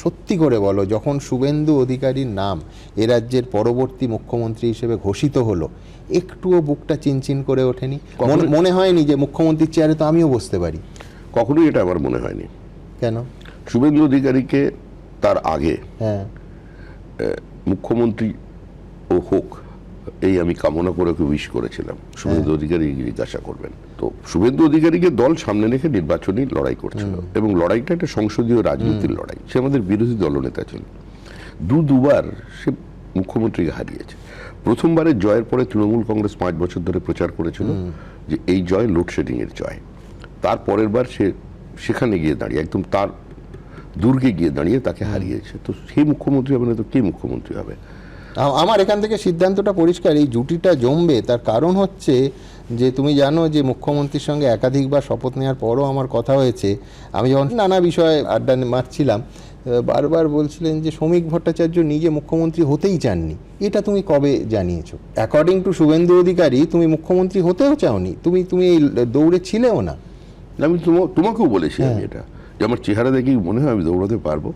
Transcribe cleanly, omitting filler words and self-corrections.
সত্যি করে বলো, যখন শুভেন্দু অধিকারীর নাম এ রাজ্যের পরবর্তী মুখ্যমন্ত্রী হিসেবে ঘোষিত হলো, একটুও বুকটা চিনচিন করে ওঠেনি? মনে হয়নি যে মুখ্যমন্ত্রীর চেয়ারে তো আমিও বসতে পারি? কখনোই এটা আমার মনে হয়নি। কেন? শুভেন্দু অধিকারীকে তার আগে হ্যাঁ, মুখ্যমন্ত্রী ও হোক এই আমি কামনা করে ওকে উইশ করেছিলাম, শুভেন্দু অধিকারী জিজ্ঞাসা করবেন। তো শুভেন্দু অধিকারীকে দল সামনে রেখে নির্বাচনী লড়াই করছিল, এবং লড়াইটা একটা সংসদীয় রাজনীতির লড়াই। সে আমাদের বিরোধী দলনেতা ছিল, দুবার সে মুখ্যমন্ত্রীকে হারিয়েছে। প্রথমবারের জয়ের পরে তৃণমূল কংগ্রেস 5 বছর ধরে প্রচার করেছিল যে এই জয় লোডশেডিং এর জয়। তার পরের বার সে সেখানে গিয়ে দাঁড়িয়ে একদম তার দুর্গে গিয়ে দাঁড়িয়ে তাকে হারিয়েছে। তো সেই মুখ্যমন্ত্রী হবে না তো কে মুখ্যমন্ত্রী হবে? আমার এখান থেকে সিদ্ধান্তটা পরিষ্কার, এই জুটিটা জমবে। তার কারণ হচ্ছে যে তুমি জানো যে মুখ্যমন্ত্রীর সঙ্গে একাধিকবার শপথ নেওয়ার পরও আমার কথা হয়েছে। আমি যখন নানা বিষয়ে আড্ডা মারছিলাম, বারবার বলছিলেন যে শ্রমিক ভট্টাচার্য নিজে মুখ্যমন্ত্রী হতেই চাননি। এটা তুমি কবে জানিয়েছো? অ্যাকর্ডিং টু শুভেন্দু অধিকারী তুমি মুখ্যমন্ত্রী হতেও চাওনি, তুমি এই দৌড়ে ছিলেও না। আমি তোমাকেও বলেছি আমি এটা, যে আমার চেহারা দেখেই মনে হয় আমি দৌড়াতে পারবো।